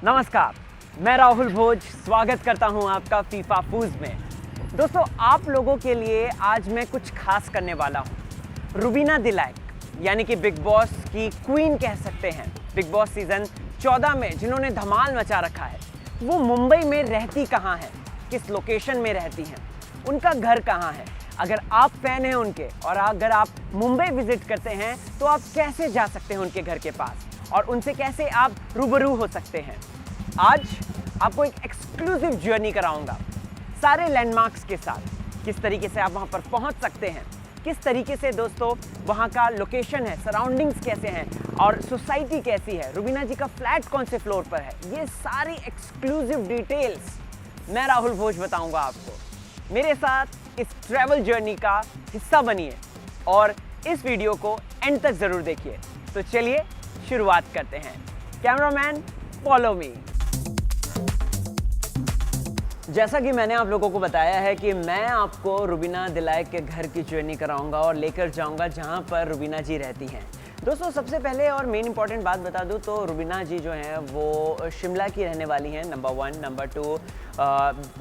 नमस्कार, मैं राहुल भोज स्वागत करता हूं आपका फीफा फूज में। दोस्तों, आप लोगों के लिए आज मैं कुछ खास करने वाला हूं। रुबीना दिलाइक यानी कि बिग बॉस की क्वीन कह सकते हैं, बिग बॉस सीजन 14 में जिन्होंने धमाल मचा रखा है, वो मुंबई में रहती कहाँ है, किस लोकेशन में रहती हैं, उनका घर कहाँ है। अगर आप फैन हैं उनके और अगर आप मुंबई विजिट करते हैं तो आप कैसे जा सकते हैं उनके घर के पास और उनसे कैसे आप रूबरू हो सकते हैं। आज आपको एक एक्सक्लूसिव जर्नी कराऊंगा सारे लैंडमार्क्स के साथ, किस तरीके से आप वहां पर पहुंच सकते हैं, किस तरीके से दोस्तों वहां का लोकेशन है, सराउंडिंग्स कैसे हैं और सोसाइटी कैसी है, रुबीना जी का फ्लैट कौन से फ्लोर पर है, ये सारी एक्सक्लूसिव डिटेल्स मैं राहुल भोज बताऊंगा आपको। मेरे साथ इस ट्रैवल जर्नी का हिस्सा बनिए और इस वीडियो को एंड तक जरूर देखिए। तो चलिए शुरुआत करते हैं। Cameraman follow me. जैसा कि मैंने आप लोगों को बताया है कि मैं आपको रुबीना दिलाइक के घर की जर्नी कराऊंगा और लेकर जाऊंगा जहां पर रुबीना जी रहती हैं। दोस्तों, सबसे पहले और मेन इंपॉर्टेंट बात बता दूं तो रुबीना जी जो हैं वो शिमला की रहने वाली हैं, नंबर 1। नंबर 2,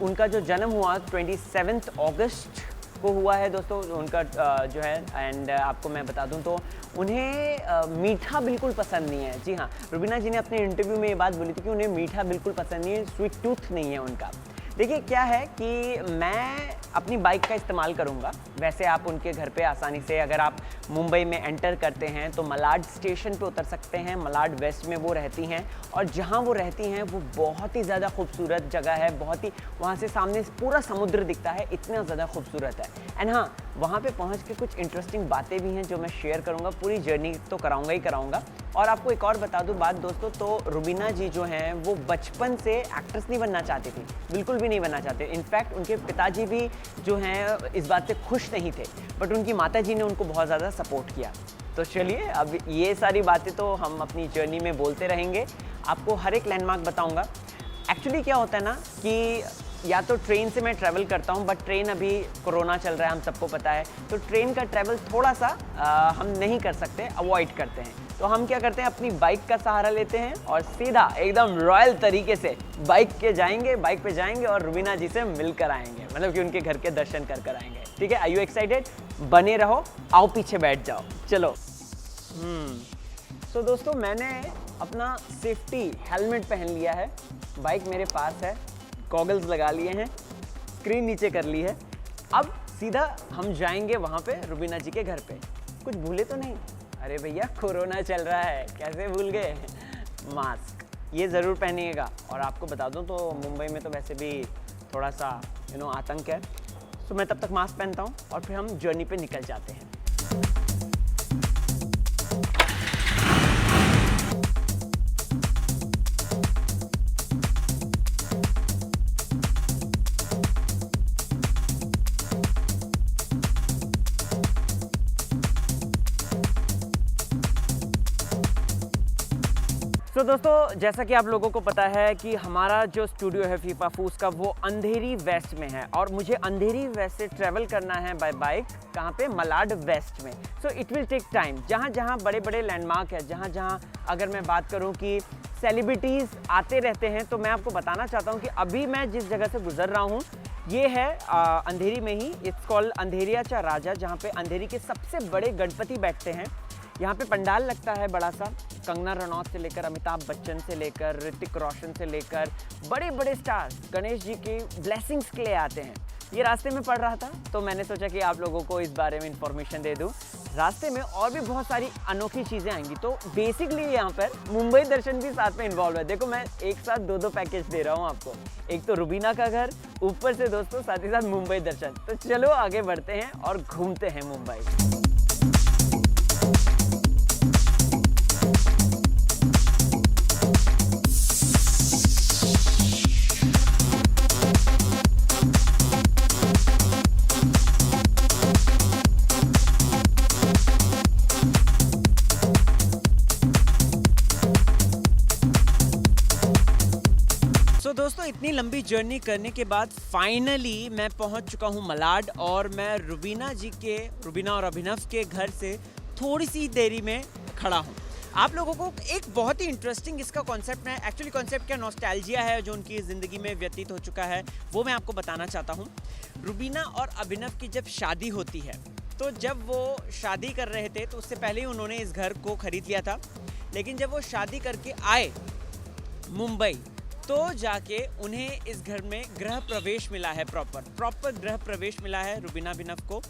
उनका जो जन्म हुआ 27 अगस्त को हुआ है दोस्तों उनका जो है। एंड आपको मैं बता दूं तो उन्हें मीठा बिल्कुल पसंद नहीं है। जी हाँ, रुबीना जी ने अपने इंटरव्यू में ये बात बोली थी कि उन्हें मीठा बिल्कुल पसंद नहीं है, स्वीट टूथ नहीं है उनका। देखिए क्या है कि मैं अपनी बाइक का इस्तेमाल करूंगा। वैसे आप उनके घर पे आसानी से अगर आप मुंबई में एंटर करते हैं तो मलाड स्टेशन पे उतर सकते हैं। मलाड वेस्ट में वो रहती हैं और जहां वो रहती हैं वो बहुत ही ज़्यादा खूबसूरत जगह है, बहुत ही वहां से सामने पूरा समुद्र दिखता है, इतना ज़्यादा खूबसूरत है। एंड हाँ, वहाँ पे पहुँच के कुछ इंटरेस्टिंग बातें भी हैं जो मैं शेयर करूँगा। पूरी जर्नी तो कराऊँगा ही कराऊँगा। और आपको एक और बता दूँ बात दोस्तों, तो रुबीना जी जो हैं वो बचपन से एक्ट्रेस नहीं बनना चाहती थी, बिल्कुल भी नहीं बनना चाहते। इनफैक्ट उनके पिताजी भी जो हैं इस बात से खुश नहीं थे, बट उनकी माता जी ने उनको बहुत ज़्यादा सपोर्ट किया। तो चलिए, अब ये सारी बातें तो हम अपनी जर्नी में बोलते रहेंगे, आपको हर एक लैंडमार्क बताऊंगा। एक्चुअली क्या होता है ना कि या तो ट्रेन से मैं ट्रैवल करता हूँ, बट ट्रेन अभी कोरोना चल रहा है, हम सबको पता है, तो ट्रेन का ट्रैवल थोड़ा सा हम नहीं कर सकते, अवॉइड करते हैं। तो हम क्या करते हैं, अपनी बाइक का सहारा लेते हैं और सीधा एकदम रॉयल तरीके से बाइक पे जाएंगे और रुबीना जी से मिलकर आएंगे, मतलब कि उनके घर के दर्शन कर आएंगे। ठीक है, आर यू एक्साइटेड? बने रहो, आओ पीछे बैठ जाओ, चलो। सो दोस्तों, मैंने अपना सेफ्टी हेलमेट पहन लिया है, बाइक मेरे पास है, गॉगल्स लगा लिए हैं, स्क्रीन नीचे कर ली है। अब सीधा हम जाएंगे वहाँ पे रुबीना जी के घर पे। कुछ भूले तो नहीं? अरे भैया, कोरोना चल रहा है, कैसे भूल गए? मास्क ये ज़रूर पहनिएगा। और आपको बता दूं तो मुंबई में तो वैसे भी थोड़ा सा आतंक है, तो मैं तब तक मास्क पहनता हूं और फिर हम जर्नी पे निकल जाते हैं। तो दोस्तों, जैसा कि आप लोगों को पता है कि हमारा जो स्टूडियो है फीफा फूज का, वो अंधेरी वेस्ट में है और मुझे अंधेरी वेस्ट से ट्रैवल करना है बाय बाइक। कहाँ पे? मलाड वेस्ट में। So it will take time. जहाँ जहाँ बड़े बड़े लैंडमार्क है, जहाँ जहाँ अगर मैं बात करूँ कि सेलिब्रिटीज़ आते रहते हैं, तो मैं आपको बताना चाहता हूँ कि अभी मैं जिस जगह से गुजर रहा हूँ ये है अंधेरी में ही। इट्स कॉल्ड अंधेरिया चा राजा, जहाँ पे अंधेरी के सबसे बड़े गणपति बैठते हैं। यहाँ पे पंडाल लगता है बड़ा सा, कंगना रनौत से लेकर अमिताभ बच्चन से लेकर ऋतिक रोशन से लेकर बड़े बड़े स्टार गणेश जी के ब्लेसिंग्स के लिए आते हैं। ये रास्ते में पड़ रहा था तो मैंने सोचा कि आप लोगों को इस बारे में इंफॉर्मेशन दे दूं। रास्ते में और भी बहुत सारी अनोखी चीज़ें आएंगी, तो बेसिकली यहाँ पर मुंबई दर्शन भी साथ में इन्वॉल्व है। देखो, मैं एक साथ दो पैकेज दे रहा हूँ आपको, एक तो रुबीना का घर, ऊपर से दोस्तों साथ ही साथ मुंबई दर्शन। तो चलो आगे बढ़ते हैं और घूमते हैं मुंबई। दोस्तों, इतनी लंबी जर्नी करने के बाद फाइनली मैं पहुंच चुका हूं मलाड और मैं रुबीना और अभिनव के घर से थोड़ी सी देरी में खड़ा हूं। आप लोगों को एक बहुत ही इंटरेस्टिंग इसका कॉन्सेप्ट है, एक्चुअली कॉन्सेप्ट क्या, नॉस्टैल्जिया है जो उनकी ज़िंदगी में व्यतीत हो चुका है, वो मैं आपको बताना चाहता हूँ। रुबीना और अभिनव की जब शादी होती है, तो जब वो शादी कर रहे थे तो उससे पहले ही उन्होंने इस घर को खरीद लिया था, लेकिन जब वो शादी करके आए मुंबई, तो जाके उन्हें इस घर में गृह प्रवेश मिला है, प्रॉपर गृह प्रवेश मिला है रुबीना अभिनव को।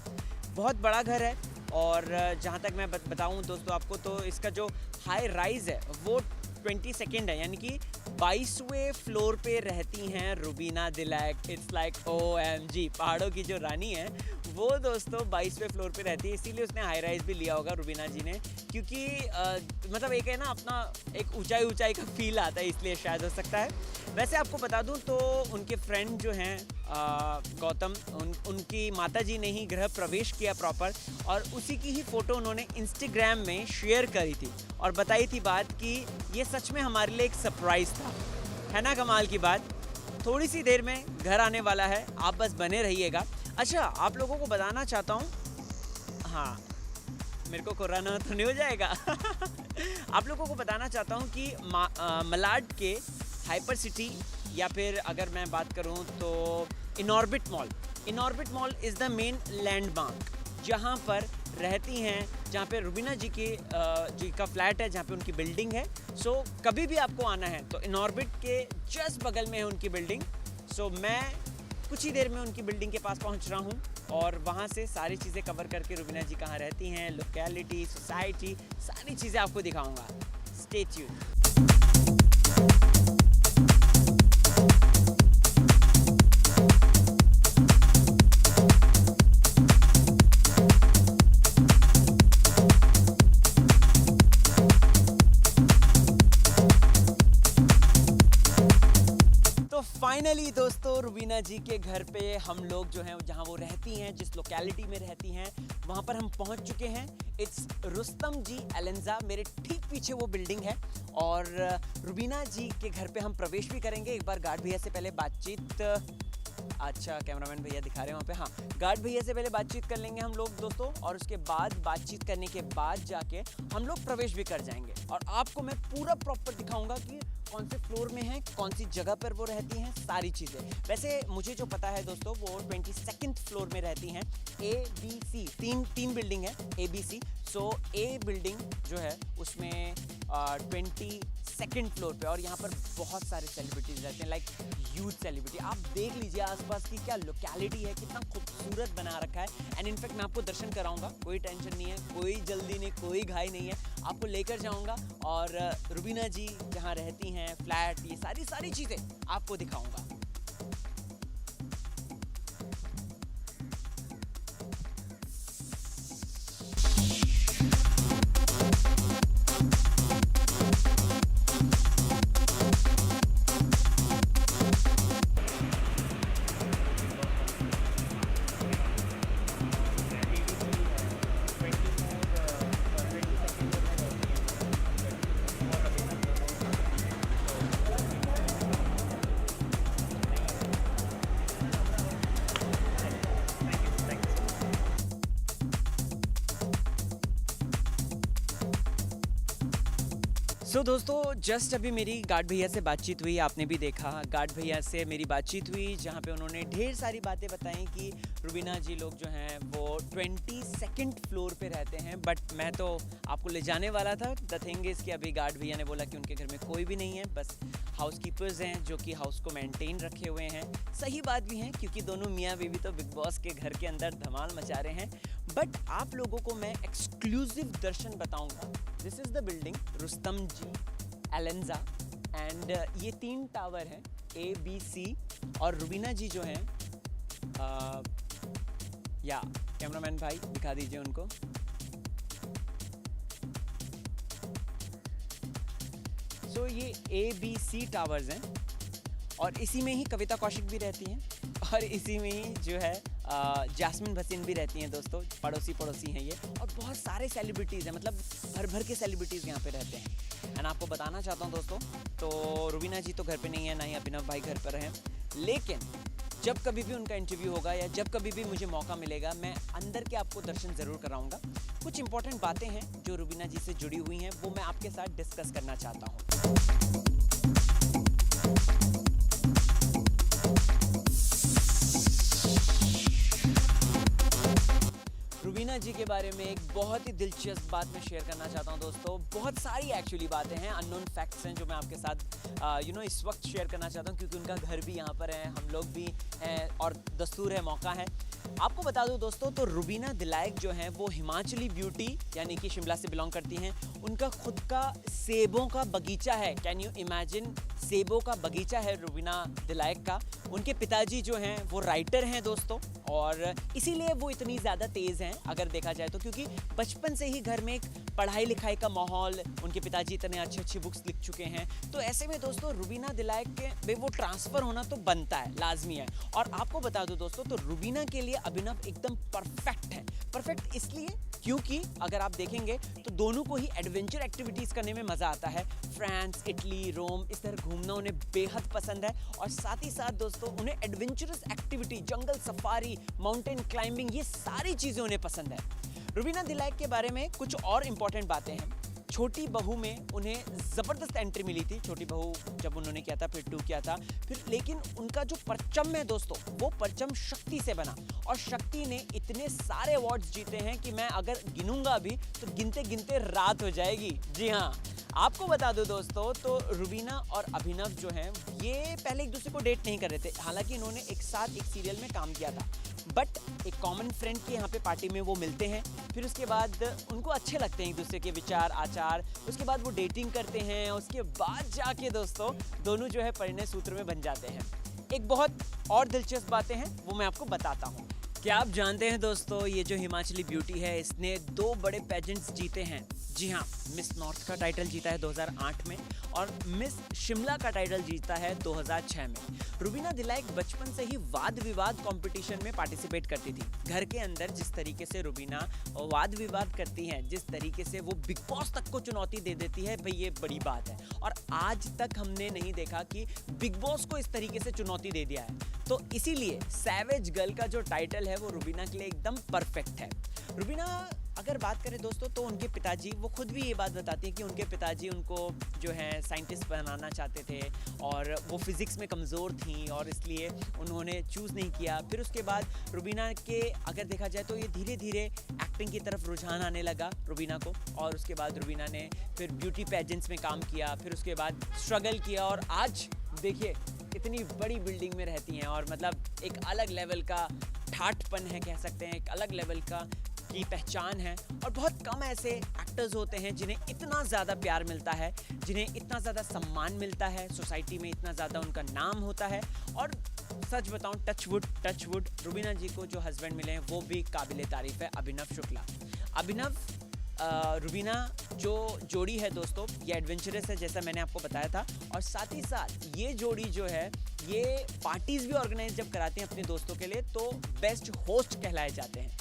बहुत बड़ा घर है और जहाँ तक मैं बताऊँ दोस्तों आपको, तो इसका जो हाई राइज़ है वो 22nd है, यानी कि 22वें फ्लोर पे रहती हैं Rubina Dilaik. It's like OMG, पहाड़ों की जो रानी है वो दोस्तों 22वें फ्लोर पे रहती है, इसीलिए उसने हाई राइज भी लिया होगा रुबीना जी ने, क्योंकि मतलब एक है ना, अपना एक ऊंचाई का फील आता है, इसलिए शायद हो सकता है। वैसे आपको बता दूं तो उनके फ्रेंड जो हैं गौतम, उनकी माता जी ने ही गृह प्रवेश किया प्रॉपर, और उसी की ही फ़ोटो उन्होंने इंस्टाग्राम में शेयर करी थी और बताई थी बात कि ये सच में हमारे लिए एक सरप्राइज़ था, है ना कमाल की बात। थोड़ी सी देर में घर आने वाला है, आप बस बने रहिएगा। अच्छा, आप लोगों को बताना चाहता हूँ, हाँ मेरे को कोरोना तो नहीं हो जाएगा आप लोगों को बताना चाहता हूँ कि मलाड के हाइपर सिटी, या फिर अगर मैं बात करूँ तो Inorbit mall is the main landmark जहाँ पर रहती हैं, जहाँ पे रुबीना जी का फ्लैट है, जहाँ पे उनकी बिल्डिंग है। सो कभी भी आपको आना है तो इनऑर्बिट के जस्ट बगल में है उनकी बिल्डिंग। सो मैं कुछ ही देर में उनकी बिल्डिंग के पास पहुँच रहा हूँ और वहाँ से सारी चीज़ें कवर करके रुबीना जी कहाँ रहती हैं, लोकेलिटी, सोसाइटी, सारी चीज़ें आपको दिखाऊँगा। Stay tuned. फाइनली दोस्तों, रुबीना जी के घर पे हम लोग जो हैं, जहां वो रहती हैं, जिस लोकेलिटी में रहती हैं, वहां पर हम पहुंच चुके हैं। इट्स रुस्तम जी एलेंजा, मेरे ठीक पीछे वो बिल्डिंग है, और रुबीना जी के घर पे हम प्रवेश भी करेंगे। एक बार गार्ड भैया से पहले बातचीत, अच्छा कैमरामैन भैया दिखा रहे हैं वहाँ पे, हाँ गार्ड भैया से पहले बातचीत कर लेंगे हम लोग दोस्तों, और उसके बाद बातचीत करने के बाद जाके हम लोग प्रवेश भी कर जाएंगे, और आपको मैं पूरा प्रॉपर दिखाऊंगा कि कौन से फ्लोर में है, कौन सी जगह पर वो रहती हैं, सारी चीज़ें। वैसे मुझे जो पता है दोस्तों, वो 22nd फ्लोर में रहती हैं, ABC, तीन बिल्डिंग है ABC। सो A बिल्डिंग जो है उसमें 22nd फ्लोर पे, और यहाँ पर बहुत सारे सेलिब्रिटीज़ रहते हैं, लाइक ह्यूज सेलिब्रिटी। आप देख लीजिए आसपास की क्या लोकेलिटी है, कितना खूबसूरत बना रखा है। एंड इनफैक्ट मैं आपको दर्शन कराऊंगा, कोई टेंशन नहीं है, कोई जल्दी नहीं, कोई घाई नहीं है, आपको लेकर जाऊंगा और रुबीना जी जहाँ रहती हैं, फ्लैट, ये सारी चीज़ें आपको दिखाऊंगा। सो दोस्तों, जस्ट अभी मेरी गार्ड भैया से बातचीत हुई, आपने भी देखा गार्ड भैया से मेरी बातचीत हुई, जहाँ पे उन्होंने ढेर सारी बातें बताई कि रुबीना जी लोग जो हैं वो 22nd फ्लोर पे रहते हैं। बट मैं तो आपको ले जाने वाला था। द थिंग इज़ कि अभी गार्ड भैया ने बोला कि उनके घर में कोई भी नहीं है, बस हाउसकीपर्स हैं जो कि हाउस को मेंटेन रखे हुए हैं। सही बात भी है, क्योंकि दोनों मियाँ बीवी तो बिग बॉस के घर के अंदर धमाल मचा रहे हैं। बट आप लोगों को मैं एक्सक्लूसिव दर्शन बताऊंगा। This is the building Rustomjee Elanza, and ये 3 टावर हैं ABC, और रुबीना जी जो हैं, या कैमरामैन भाई दिखा दीजिए उनको। सो ये ABC टावर्स हैं, और इसी में ही कविता कौशिक भी रहती हैं, और इसी में ही जो है जैस्मिन भसीन भी रहती हैं दोस्तों। पड़ोसी हैं ये, और बहुत सारे सेलिब्रिटीज़ हैं, मतलब भर के सेलिब्रिटीज़ यहाँ पे रहते हैं। एंड आपको बताना चाहता हूँ दोस्तों, तो रुबीना जी तो घर पे नहीं है, ना ही अभिनव भाई घर पर हैं, लेकिन जब कभी भी उनका इंटरव्यू होगा या जब कभी भी मुझे मौका मिलेगा, मैं अंदर के आपको दर्शन ज़रूर कराऊंगा। कुछ इंपॉर्टेंट बातें हैं जो रुबीना जी से जुड़ी हुई हैं, वो मैं आपके साथ डिस्कस करना चाहता हूँ। रुबीना जी के बारे में एक बहुत ही दिलचस्प बात मैं शेयर करना चाहता हूं दोस्तों। बहुत सारी एक्चुअली बातें हैं, अननोन फैक्ट्स हैं जो मैं आपके साथ इस वक्त शेयर करना चाहता हूं, क्योंकि उनका घर भी यहाँ पर है, हम लोग भी हैं और दस्तूर है, मौका है। आपको बता दूं दोस्तों, तो रुबीना दिलाइक जो हैं वो हिमाचली ब्यूटी यानी कि शिमला से बिलोंग करती हैं। उनका खुद का सेबों का बगीचा है। कैन यू इमेजिन, सेबों का बगीचा है रुबीना दिलाइक का। उनके पिताजी जो हैं वो राइटर हैं दोस्तों, और इसीलिए वो इतनी ज़्यादा तेज़ हैं अगर देखा जाए तो, क्योंकि बचपन से ही घर में एक पढ़ाई लिखाई का माहौल, उनके पिताजी इतने अच्छी बुक्स लिख चुके हैं। तो ऐसे में दोस्तों रुबीना दिलाइक के वो ट्रांसफ़र होना तो बनता है, लाजमी है। और आपको बता दूं दोस्तों, तो रुबीना के लिए अभिनव एकदम परफेक्ट है। परफेक्ट इसलिए क्योंकि अगर आप देखेंगे तो दोनों को ही एडवेंचर एक्टिविटीज़ करने में मज़ा आता है। फ्रांस, इटली, रोम, इस तरह घूमना उन्हें बेहद पसंद है। और साथ ही साथ दोस्तों उन्हें एडवेंचरस एक्टिविटी, जंगल सफारी, माउंटेन क्लाइंबिंग, ये सारी चीज़ें उन्हें पसंद है। रुबीना दिलाइक के बारे में कुछ और इम्पॉर्टेंट बातें हैं। छोटी बहू में उन्हें ज़बरदस्त एंट्री मिली थी। छोटी बहू जब उन्होंने किया था, फिर 2 किया था, फिर लेकिन उनका जो परचम है दोस्तों, वो परचम शक्ति से बना। और शक्ति ने इतने सारे अवार्ड्स जीते हैं कि मैं अगर गिनूंगा अभी तो गिनते गिनते रात हो जाएगी। जी हाँ, आपको बता दो दोस्तों, तो रुबीना और अभिनव जो हैं ये पहले एक दूसरे को डेट नहीं कर रहे थे। हालांकि इन्होंने एक साथ एक सीरियल में काम किया था, बट एक कॉमन फ्रेंड की यहाँ पे पार्टी में वो मिलते हैं। फिर उसके बाद उनको अच्छे लगते हैं एक दूसरे के विचार, आचार। उसके बाद वो डेटिंग करते हैं। उसके बाद जाके दोस्तों दोनों जो है परिणय सूत्र में बन जाते हैं। एक बहुत और दिलचस्प बातें हैं वो मैं आपको बताता हूँ। क्या आप जानते हैं दोस्तों, ये जो हिमाचली ब्यूटी है इसने 2 बड़े पेजेंट्स जीते हैं। जी हाँ, मिस नॉर्थ का टाइटल जीता है 2008 में और मिस शिमला का टाइटल जीता है 2006 में। रुबीना दिलाइक बचपन से ही वाद विवाद कंपटीशन में पार्टिसिपेट करती थी। घर के अंदर जिस तरीके से रुबीना वाद विवाद करती हैं, जिस तरीके से वो बिग बॉस तक को चुनौती दे देती है, भाई ये बड़ी बात है। और आज तक हमने नहीं देखा कि बिग बॉस को इस तरीके से चुनौती दे दिया है। तो इसीलिए सैवेज गर्ल का जो टाइटल है वो रुबीना के लिए एकदम परफेक्ट है। रुबीना अगर बात करें दोस्तों, तो उनके पिताजी, वो खुद भी ये बात बताती हैं कि उनके पिताजी उनको जो है साइंटिस्ट बनाना चाहते थे और वो फिज़िक्स में कमज़ोर थी और इसलिए उन्होंने चूज़ नहीं किया। फिर उसके बाद रुबीना के अगर देखा जाए तो ये धीरे धीरे एक्टिंग की तरफ रुझान आने लगा रुबीना को, और उसके बाद रुबीना ने फिर ब्यूटी पेजेंट्स में काम किया, फिर उसके बाद स्ट्रगल किया और आज देखिए इतनी बड़ी बिल्डिंग में रहती हैं और मतलब एक अलग लेवल का ठाठपन है, कह सकते हैं, एक अलग लेवल का की पहचान है। और बहुत कम ऐसे एक्टर्स होते हैं जिन्हें इतना ज़्यादा प्यार मिलता है, जिन्हें इतना ज़्यादा सम्मान मिलता है, सोसाइटी में इतना ज़्यादा उनका नाम होता है। और सच बताऊं, टच वुड रुबीना जी को जो हस्बैंड मिले हैं वो भी काबिले तारीफ़ है, अभिनव शुक्ला। अभिनव रुबीना जो जोड़ी है दोस्तों, ये एडवेंचरस है जैसा मैंने आपको बताया था, और साथ ही साथ ये जोड़ी जो है ये पार्टीज़ भी ऑर्गेनाइज जब कराते हैं अपने दोस्तों के लिए तो बेस्ट होस्ट कहलाए जाते हैं।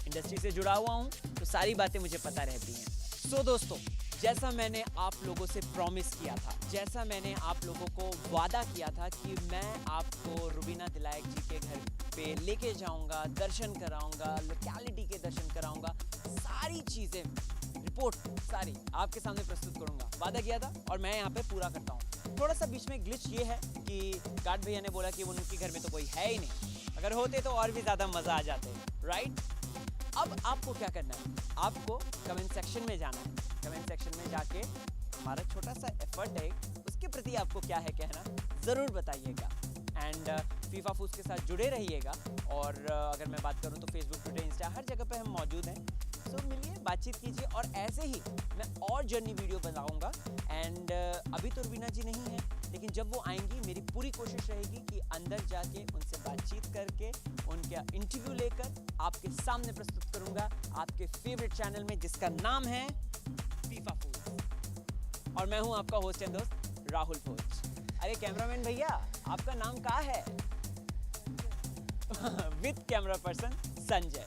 इंडस्ट्री से जुड़ा हुआ हूँ तो सारी बातें मुझे पता रहती हैं। सो दोस्तों, जैसा मैंने आप लोगों से प्रॉमिस किया था, जैसा मैंने आप लोगों को वादा किया था कि मैं आपको रुबीना दिलाइक जी के घर पे लेके जाऊंगा, दर्शन कराऊंगा, लोकेलिटी के दर्शन कराऊंगा, सारी चीज़ें, रिपोर्ट सारी आपके सामने प्रस्तुत करूंगा। वादा किया था और मैं यहाँ पे पूरा करता हूँ। थोड़ा सा बीच में ग्लिच ये है कि गार्ड भैया ने बोला कि उनके घर में तो कोई है ही नहीं, अगर होते तो और भी ज़्यादा मज़ा आ जाते, राइट। अब आपको क्या करना है, आपको कमेंट सेक्शन में जाना है। कमेंट सेक्शन में जाके हमारा छोटा सा एफर्ट है उसके प्रति आपको क्या है कहना, ज़रूर बताइएगा। एंड फीफा फूड्स के साथ जुड़े रहिएगा। और अगर मैं बात करूं तो फेसबुक, ट्विटर, इंस्टा, हर जगह पे हम मौजूद हैं। सो मिलिए, बातचीत कीजिए और ऐसे ही मैं और जर्नी वीडियो बनाऊंगा। एंड अभी तो रुबीना जी नहीं है, लेकिन जब वो आएंगी मेरी पूरी कोशिश रहेगी कि अंदर जाके उनसे बातचीत करके उनका इंटरव्यू लेकर आपके सामने प्रस्तुत करूंगा आपके फेवरेट चैनल में, जिसका नाम है फीफा फूड्स। और मैं हूं आपका होस्ट एंड दोस्त राहुल भोज। अरे कैमरामैन भैया, आपका नाम क्या है? With camera person Sanjay.